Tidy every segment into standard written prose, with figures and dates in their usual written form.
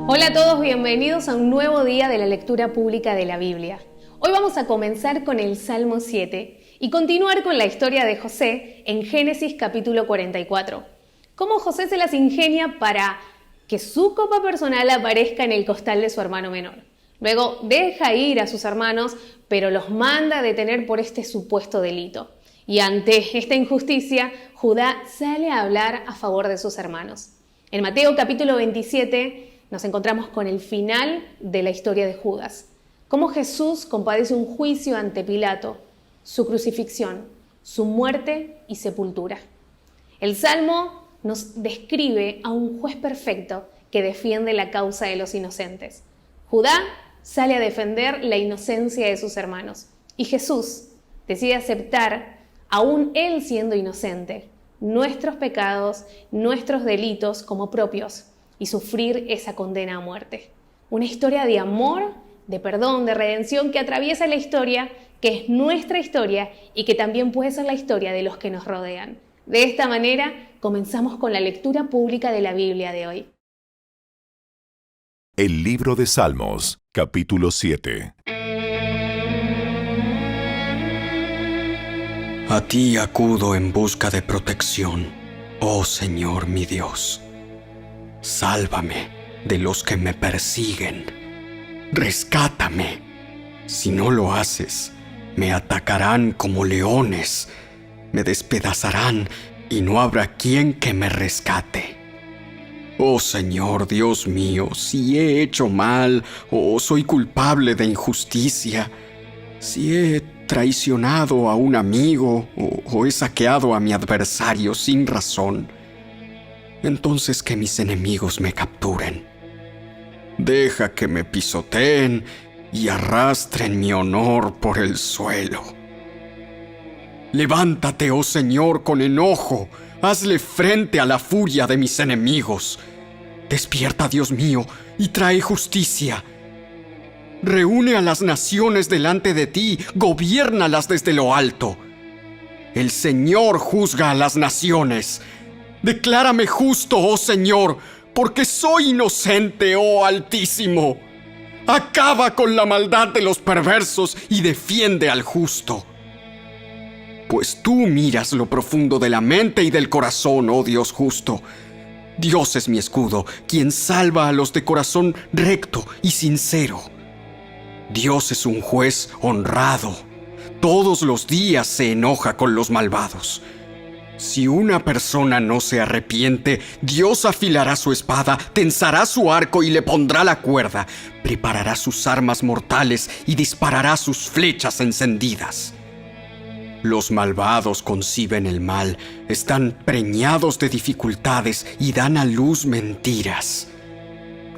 Hola a todos, bienvenidos a un nuevo día de la lectura pública de la Biblia. Hoy vamos a comenzar con el Salmo 7 y continuar con la historia de José en Génesis capítulo 44. Cómo José se las ingenia para que su copa personal aparezca en el costal de su hermano menor. Luego deja ir a sus hermanos, pero los manda a detener por este supuesto delito. Y ante esta injusticia, Judá sale a hablar a favor de sus hermanos. En Mateo capítulo 27 nos encontramos con el final de la historia de Judas. Cómo Jesús compadece un juicio ante Pilato, su crucifixión, su muerte y sepultura. El Salmo nos describe a un juez perfecto que defiende la causa de los inocentes. Judá sale a defender la inocencia de sus hermanos y Jesús decide aceptar, aún él siendo inocente, nuestros pecados, nuestros delitos como propios y sufrir esa condena a muerte. Una historia de amor, de perdón, de redención que atraviesa la historia, que es nuestra historia y que también puede ser la historia de los que nos rodean. De esta manera, comenzamos con la lectura pública de la Biblia de hoy. El libro de Salmos, capítulo 7. A ti acudo en busca de protección, oh Señor mi Dios. Sálvame de los que me persiguen. Rescátame. Si no lo haces, me atacarán como leones. Me despedazarán y no habrá quien que me rescate. Oh Señor Dios mío, si he hecho mal o soy culpable de injusticia, si he traicionado a un amigo o he saqueado a mi adversario sin razón, entonces que mis enemigos me capturen. Deja que me pisoteen y arrastren mi honor por el suelo. Levántate, oh Señor, con enojo. Hazle frente a la furia de mis enemigos. Despierta, Dios mío, y trae justicia. Reúne a las naciones delante de ti, gobiérnalas desde lo alto. El Señor juzga a las naciones. Declárame justo, oh Señor, porque soy inocente, oh Altísimo. Acaba con la maldad de los perversos y defiende al justo. Pues tú miras lo profundo de la mente y del corazón, oh Dios justo. Dios es mi escudo, quien salva a los de corazón recto y sincero. Dios es un juez honrado. Todos los días se enoja con los malvados. Si una persona no se arrepiente, Dios afilará su espada, tensará su arco y le pondrá la cuerda, preparará sus armas mortales y disparará sus flechas encendidas. Los malvados conciben el mal, están preñados de dificultades y dan a luz mentiras.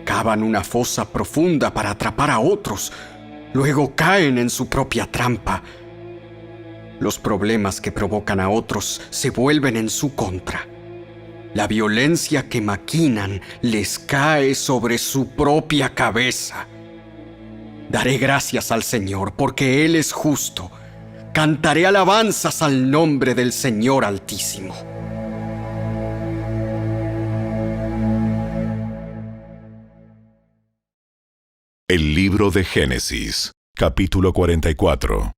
Cavan una fosa profunda para atrapar a otros, luego caen en su propia trampa. Los problemas que provocan a otros se vuelven en su contra. La violencia que maquinan les cae sobre su propia cabeza. Daré gracias al Señor porque Él es justo. Cantaré alabanzas al nombre del Señor Altísimo. El libro de Génesis, capítulo 44.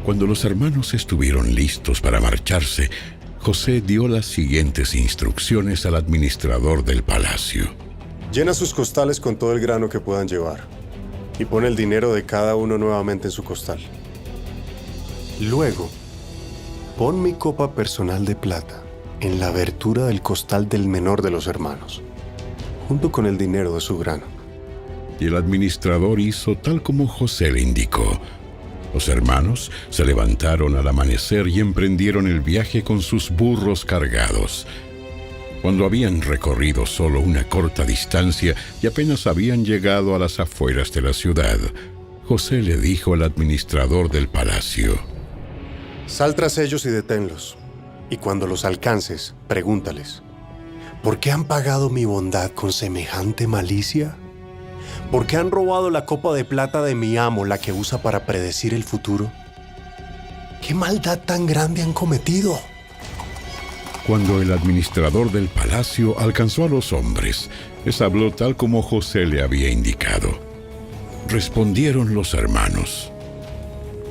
Cuando los hermanos estuvieron listos para marcharse, José dio las siguientes instrucciones al administrador del palacio. Llena sus costales con todo el grano que puedan llevar y pon el dinero de cada uno nuevamente en su costal. Luego, pon mi copa personal de plata en la abertura del costal del menor de los hermanos, junto con el dinero de su grano. Y el administrador hizo tal como José le indicó. Los hermanos se levantaron al amanecer y emprendieron el viaje con sus burros cargados. Cuando habían recorrido solo una corta distancia y apenas habían llegado a las afueras de la ciudad, José le dijo al administrador del palacio: Sal tras ellos y deténlos, y cuando los alcances, pregúntales: ¿por qué han pagado mi bondad con semejante malicia? ¿Por qué han robado la copa de plata de mi amo, la que usa para predecir el futuro? ¿Qué maldad tan grande han cometido? Cuando el administrador del palacio alcanzó a los hombres, les habló tal como José le había indicado. Respondieron los hermanos: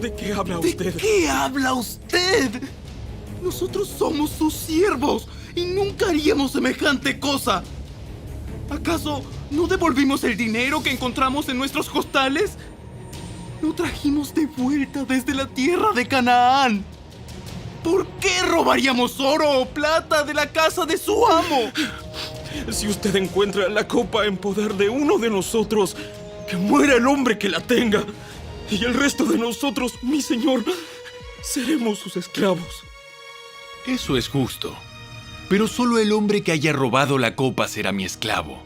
¿De qué habla usted? ¿De qué habla usted? Nosotros somos sus siervos y nunca haríamos semejante cosa. ¿Acaso no devolvimos el dinero que encontramos en nuestros costales? Lo trajimos de vuelta desde la tierra de Canaán. ¿Por qué robaríamos oro o plata de la casa de su amo? Si usted encuentra la copa en poder de uno de nosotros, que muera el hombre que la tenga. Y el resto de nosotros, mi señor, seremos sus esclavos. Eso es justo. Pero solo el hombre que haya robado la copa será mi esclavo.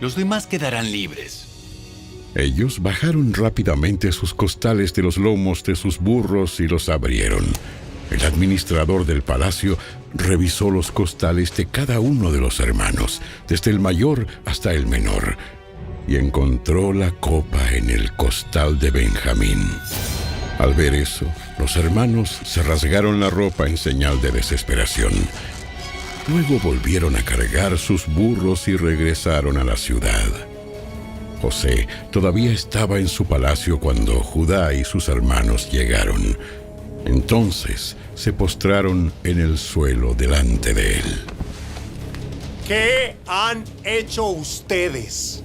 Los demás quedarán libres. Ellos bajaron rápidamente sus costales de los lomos de sus burros y los abrieron. El administrador del palacio revisó los costales de cada uno de los hermanos, desde el mayor hasta el menor, y encontró la copa en el costal de Benjamín. Al ver eso, los hermanos se rasgaron la ropa en señal de desesperación. Luego volvieron a cargar sus burros y regresaron a la ciudad. José todavía estaba en su palacio cuando Judá y sus hermanos llegaron. Entonces se postraron en el suelo delante de él. ¿Qué han hecho ustedes?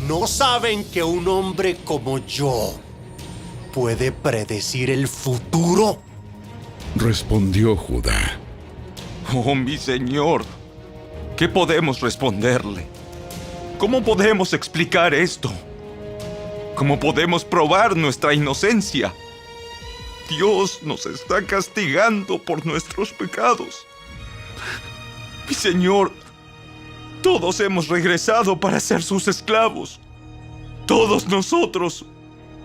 ¿No saben que un hombre como yo puede predecir el futuro? Respondió Judá: Oh, mi señor, ¿qué podemos responderle? ¿Cómo podemos explicar esto? ¿Cómo podemos probar nuestra inocencia? Dios nos está castigando por nuestros pecados. Mi señor, todos hemos regresado para ser sus esclavos. Todos nosotros.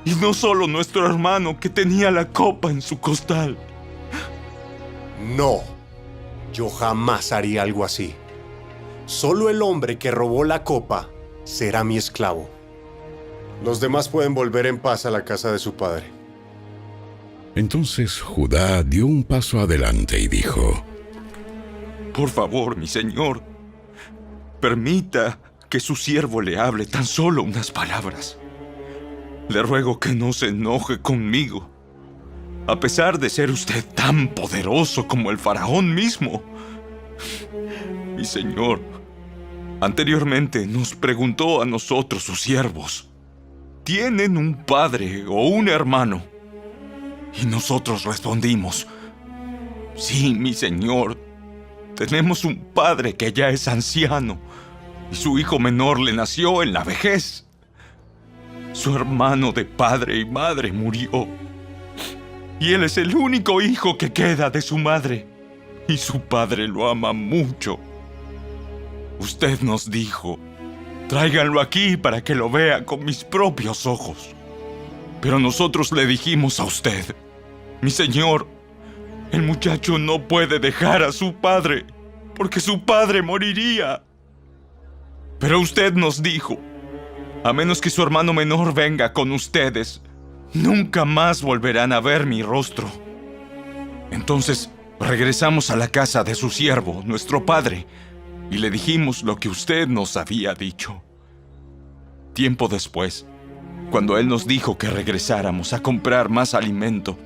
Y no solo nuestro hermano que tenía la copa en su costal. No, yo jamás haría algo así. Solo el hombre que robó la copa será mi esclavo. Los demás pueden volver en paz a la casa de su padre. Entonces Judá dio un paso adelante y dijo: Por favor, mi señor, permita que su siervo le hable tan solo unas palabras. Le ruego que no se enoje conmigo. A pesar de ser usted tan poderoso como el faraón mismo. Mi señor, anteriormente nos preguntó a nosotros, sus siervos: ¿tienen un padre o un hermano? Y nosotros respondimos: sí, mi señor, tenemos un padre que ya es anciano, y su hijo menor le nació en la vejez. Su hermano de padre y madre murió, y él es el único hijo que queda de su madre, y su padre lo ama mucho. Usted nos dijo: tráiganlo aquí para que lo vea con mis propios ojos. Pero nosotros le dijimos a usted: mi señor, el muchacho no puede dejar a su padre, porque su padre moriría. Pero usted nos dijo: a menos que su hermano menor venga con ustedes, nunca más volverán a ver mi rostro. Entonces regresamos a la casa de su siervo, nuestro padre, y le dijimos lo que usted nos había dicho. Tiempo después, cuando él nos dijo que regresáramos a comprar más alimento,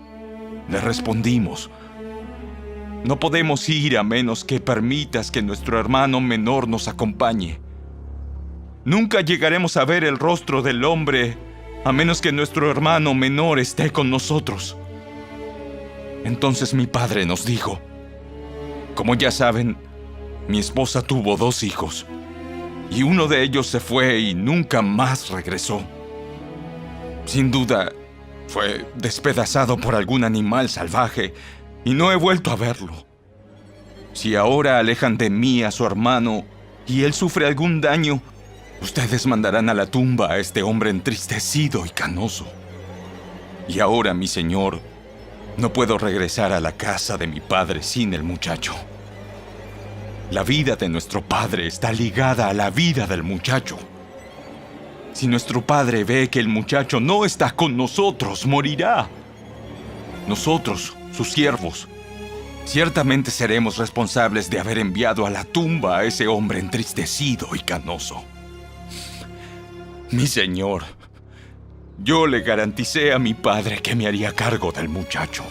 le respondimos: no podemos ir a menos que permitas que nuestro hermano menor nos acompañe. Nunca llegaremos a ver el rostro del hombre a menos que nuestro hermano menor esté con nosotros. Entonces mi padre nos dijo: como ya saben, mi esposa tuvo 2 hijos, y uno de ellos se fue y nunca más regresó. Sin duda, fue despedazado por algún animal salvaje y no he vuelto a verlo. Si ahora alejan de mí a su hermano y él sufre algún daño, ustedes mandarán a la tumba a este hombre entristecido y canoso. Y ahora, mi señor, no puedo regresar a la casa de mi padre sin el muchacho. La vida de nuestro padre está ligada a la vida del muchacho. Si nuestro padre ve que el muchacho no está con nosotros, morirá. Nosotros, sus siervos, Ciertamente seremos responsables de haber enviado a la tumba a ese hombre entristecido y canoso. Mi señor, yo le garanticé a mi padre que me haría cargo del muchacho.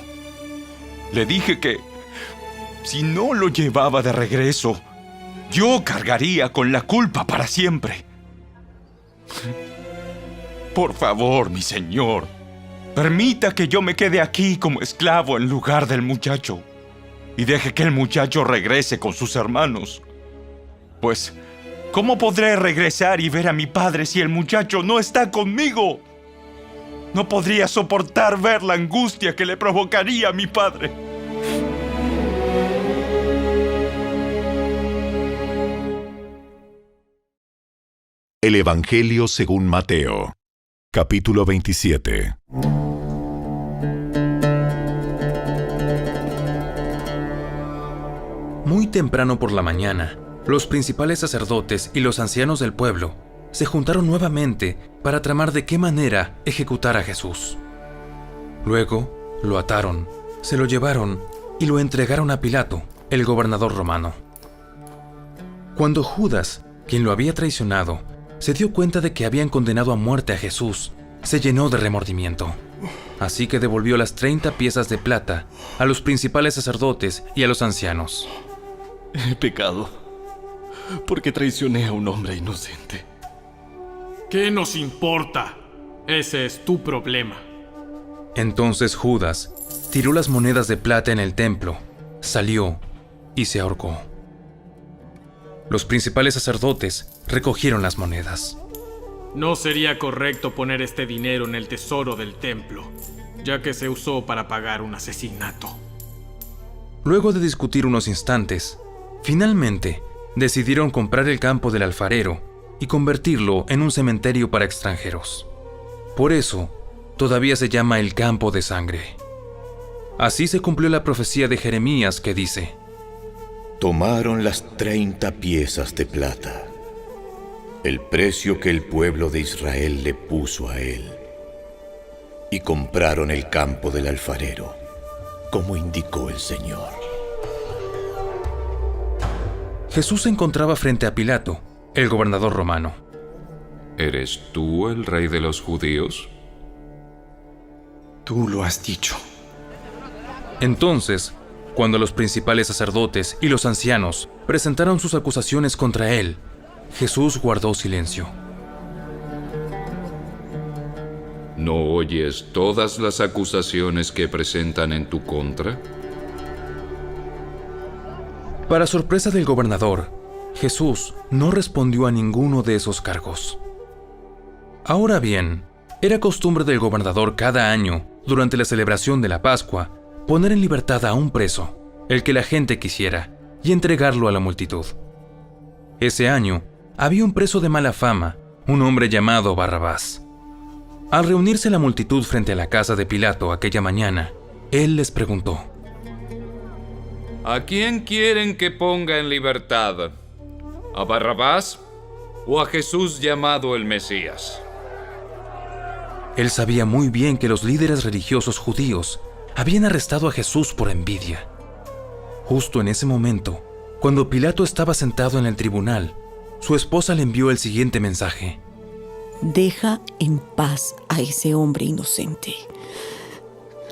Le dije que si no lo llevaba de regreso, yo cargaría con la culpa para siempre. Por favor, mi señor, permita que yo me quede aquí como esclavo en lugar del muchacho y deje que el muchacho regrese con sus hermanos. Pues, ¿cómo podré regresar y ver a mi padre si el muchacho no está conmigo? No podría soportar ver la angustia que le provocaría a mi padre. El Evangelio según Mateo, capítulo 27. Muy temprano por la mañana, los principales sacerdotes y los ancianos del pueblo se juntaron nuevamente para tramar de qué manera ejecutar a Jesús. Luego lo ataron, se lo llevaron y lo entregaron a Pilato, el gobernador romano. Cuando Judas, quien lo había traicionado, se dio cuenta de que habían condenado a muerte a Jesús, se llenó de remordimiento. Así que devolvió las 30 piezas de plata a los principales sacerdotes y a los ancianos. He pecado porque traicioné a un hombre inocente. ¿Qué nos importa? Ese es tu problema. Entonces Judas tiró las monedas de plata en el templo, salió y se ahorcó. Los principales sacerdotes recogieron las monedas. No sería correcto poner este dinero en el tesoro del templo, ya que se usó para pagar un asesinato. Luego de discutir unos instantes, finalmente decidieron comprar el campo del alfarero y convertirlo en un cementerio para extranjeros. Por eso, todavía se llama el campo de sangre. Así se cumplió la profecía de Jeremías que dice: Tomaron las 30 piezas de plata, el precio que el pueblo de Israel le puso a él, y compraron el campo del alfarero, como indicó el Señor. Jesús se encontraba frente a Pilato, el gobernador romano. ¿Eres tú el rey de los judíos? Tú lo has dicho. Entonces, cuando los principales sacerdotes y los ancianos presentaron sus acusaciones contra él, Jesús guardó silencio. ¿No oyes todas las acusaciones que presentan en tu contra? Para sorpresa del gobernador, Jesús no respondió a ninguno de esos cargos. Ahora bien, era costumbre del gobernador cada año, durante la celebración de la Pascua, poner en libertad a un preso, el que la gente quisiera, y entregarlo a la multitud. Ese año, había un preso de mala fama, un hombre llamado Barrabás. Al reunirse la multitud frente a la casa de Pilato aquella mañana, él les preguntó: ¿A quién quieren que ponga en libertad? ¿A Barrabás o a Jesús llamado el Mesías? Él sabía muy bien que los líderes religiosos judíos habían arrestado a Jesús por envidia. Justo en ese momento, cuando Pilato estaba sentado en el tribunal, su esposa le envió el siguiente mensaje: Deja en paz a ese hombre inocente.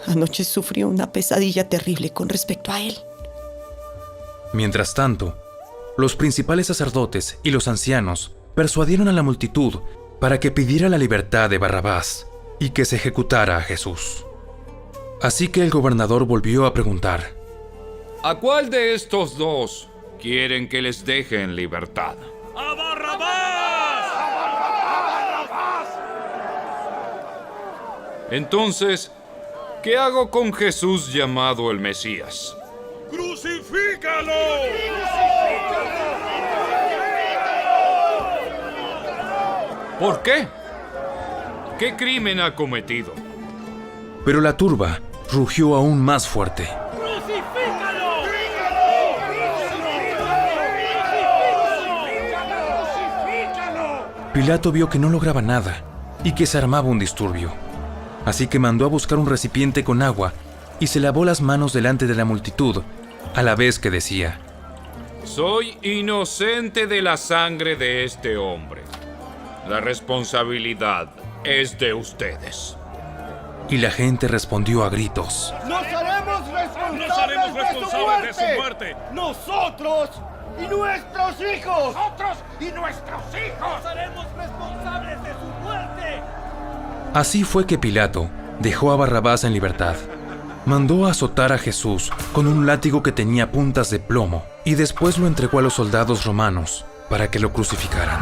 Anoche sufrió una pesadilla terrible con respecto a él. Mientras tanto, los principales sacerdotes y los ancianos persuadieron a la multitud para que pidiera la libertad de Barrabás y que se ejecutara a Jesús. Así que el gobernador volvió a preguntar: ¿A cuál de estos dos quieren que les deje en libertad? ¡A Barrabás! Entonces, ¿qué hago con Jesús llamado el Mesías? ¡Crucifícalo! ¿Por qué? ¿Qué crimen ha cometido? Pero la turba rugió aún más fuerte. ¡Crucifícalo! Pilato vio que no lograba nada y que se armaba un disturbio. Así que mandó a buscar un recipiente con agua y se lavó las manos delante de la multitud a la vez que decía: Soy inocente de la sangre de este hombre. La responsabilidad es de ustedes. Y la gente respondió a gritos: ¡Nos haremos responsables de su muerte! ¡Nosotros y nuestros hijos! ¡Nosotros y nuestros hijos! ¡Nos haremos responsables de su muerte! Así fue que Pilato dejó a Barrabás en libertad. Mandó a azotar a Jesús con un látigo que tenía puntas de plomo y después lo entregó a los soldados romanos para que lo crucificaran.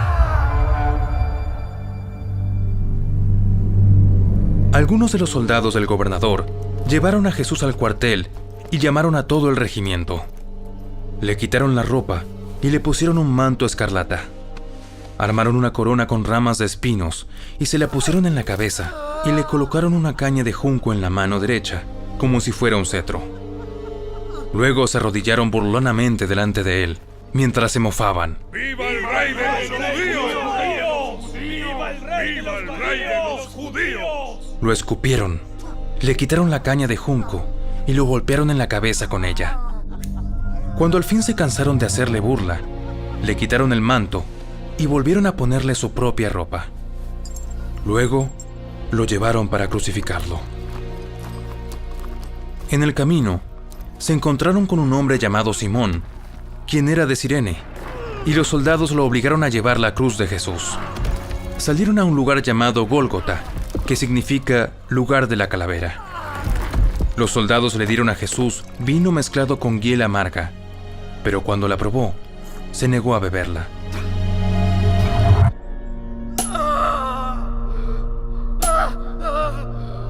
Algunos de los soldados del gobernador llevaron a Jesús al cuartel y llamaron a todo el regimiento. Le quitaron la ropa y le pusieron un manto escarlata. Armaron una corona con ramas de espinos y se la pusieron en la cabeza y le colocaron una caña de junco en la mano derecha, como si fuera un cetro. Luego se arrodillaron burlonamente delante de él, mientras se mofaban. ¡Viva el rey de los judíos! ¡Viva el rey de los judíos! Lo escupieron, le quitaron la caña de junco y lo golpearon en la cabeza con ella. Cuando al fin se cansaron de hacerle burla, le quitaron el manto y volvieron a ponerle su propia ropa. Luego lo llevaron para crucificarlo. En el camino, se encontraron con un hombre llamado Simón, quien era de Cirene, y los soldados lo obligaron a llevar la cruz de Jesús. Salieron a un lugar llamado Gólgota, que significa lugar de la calavera. Los soldados le dieron a Jesús vino mezclado con hiel amarga, pero cuando la probó, se negó a beberla.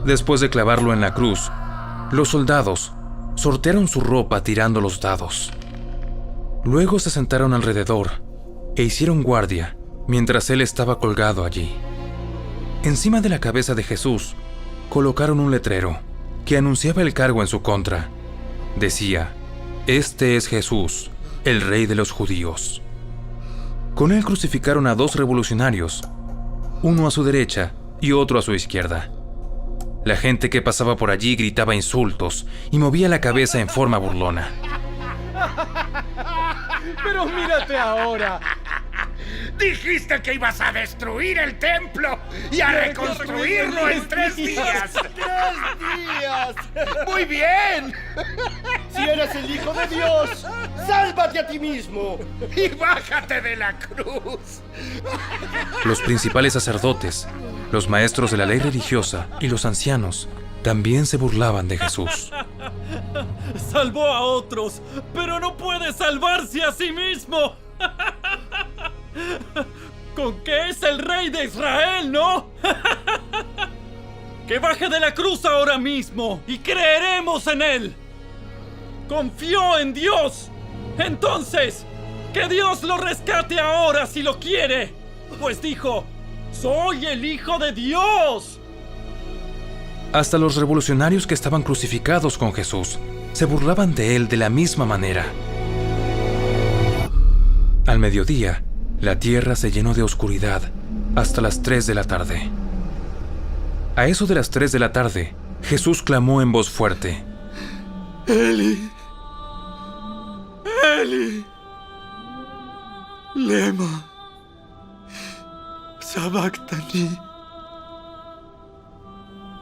Después de clavarlo en la cruz, los soldados sortearon su ropa tirando los dados. Luego se sentaron alrededor e hicieron guardia mientras él estaba colgado allí. Encima de la cabeza de Jesús colocaron un letrero que anunciaba el cargo en su contra. Decía: Este es Jesús, el rey de los judíos. Con él crucificaron a 2 revolucionarios, uno a su derecha y otro a su izquierda. La gente que pasaba por allí gritaba insultos y movía la cabeza en forma burlona. ¡Pero mírate ahora! Dijiste que ibas a destruir el templo y a reconstruirlo en 3 días. 3 días. ¡Muy bien! Si eres el Hijo de Dios, sálvate a ti mismo y bájate de la cruz. Los principales sacerdotes, los maestros de la ley religiosa y los ancianos también se burlaban de Jesús. Salvó a otros, pero no puede salvarse a sí mismo. Con que es el rey de Israel, ¿no? Que baje de la cruz ahora mismo y creeremos en él. Confió en Dios. Entonces, que Dios lo rescate ahora si lo quiere. Pues dijo: ¡Soy el Hijo de Dios! Hasta los revolucionarios que estaban crucificados con Jesús se burlaban de él de la misma manera. Al mediodía, la tierra se llenó de oscuridad hasta las 3 de la tarde. A eso de las 3 de la tarde, Jesús clamó en voz fuerte: Eli, Eli, lema sabactani.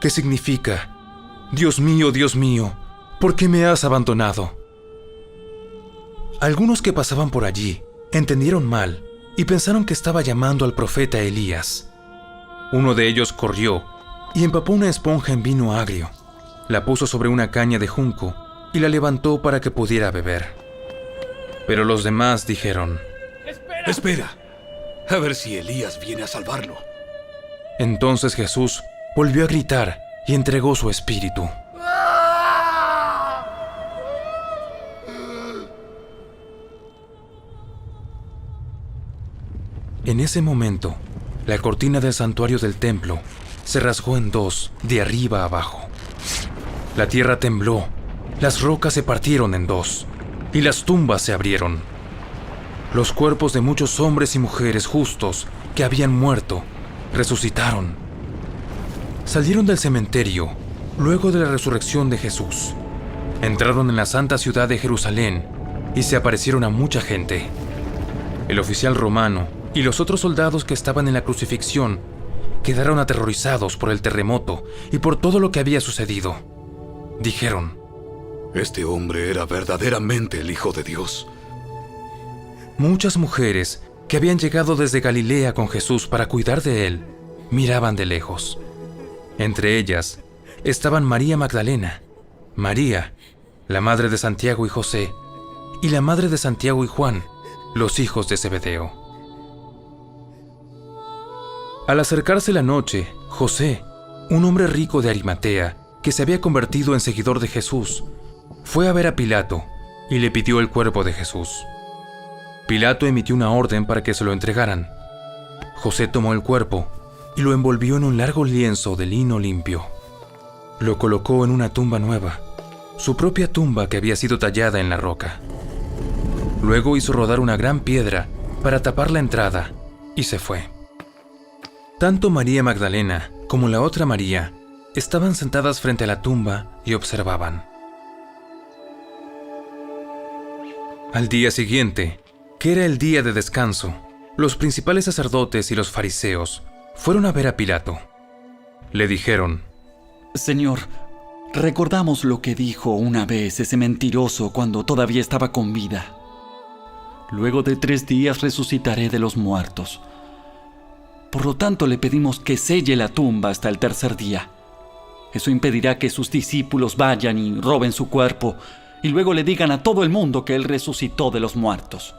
¿Qué significa: Dios mío, ¿por qué me has abandonado? Algunos que pasaban por allí entendieron mal y pensaron que estaba llamando al profeta Elías. Uno de ellos corrió y empapó una esponja en vino agrio, la puso sobre una caña de junco y la levantó para que pudiera beber. Pero los demás dijeron: Espera, a ver si Elías viene a salvarlo. Entonces Jesús volvió a gritar y entregó su espíritu. En ese momento, la cortina del santuario del templo se rasgó en 2 de arriba a abajo. La tierra tembló, las rocas se partieron en 2 y las tumbas se abrieron. Los cuerpos de muchos hombres y mujeres justos que habían muerto resucitaron. Salieron del cementerio luego de la resurrección de Jesús. Entraron en la santa ciudad de Jerusalén y se aparecieron a mucha gente. El oficial romano y los otros soldados que estaban en la crucifixión quedaron aterrorizados por el terremoto y por todo lo que había sucedido. Dijeron: este hombre era verdaderamente el Hijo de Dios. Muchas mujeres que habían llegado desde Galilea con Jesús para cuidar de él, miraban de lejos. Entre ellas estaban María Magdalena, María, la madre de Santiago y José, y la madre de Santiago y Juan, los hijos de Zebedeo. Al acercarse la noche, José, un hombre rico de Arimatea, que se había convertido en seguidor de Jesús, fue a ver a Pilato y le pidió el cuerpo de Jesús. Pilato emitió una orden para que se lo entregaran. José tomó el cuerpo y lo envolvió en un largo lienzo de lino limpio. Lo colocó en una tumba nueva, su propia tumba que había sido tallada en la roca. Luego hizo rodar una gran piedra para tapar la entrada y se fue. Tanto María Magdalena como la otra María estaban sentadas frente a la tumba y observaban. Al día siguiente, que era el día de descanso, los principales sacerdotes y los fariseos fueron a ver a Pilato. Le dijeron: Señor, recordamos lo que dijo una vez ese mentiroso cuando todavía estaba con vida. Luego de 3 días resucitaré de los muertos. Por lo tanto, le pedimos que selle la tumba hasta el 3er día. Eso impedirá que sus discípulos vayan y roben su cuerpo y luego le digan a todo el mundo que él resucitó de los muertos.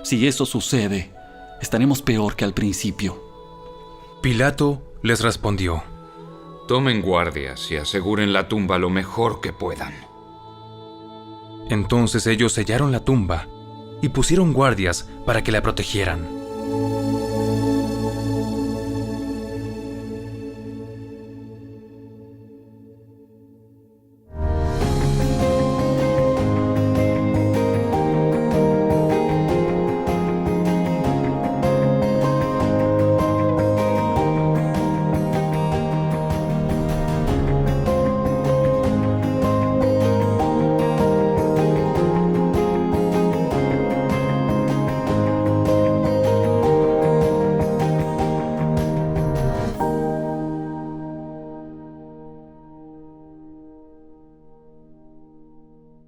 Si eso sucede, estaremos peor que al principio. Pilato les respondió: tomen guardias y aseguren la tumba lo mejor que puedan. Entonces ellos sellaron la tumba y pusieron guardias para que la protegieran.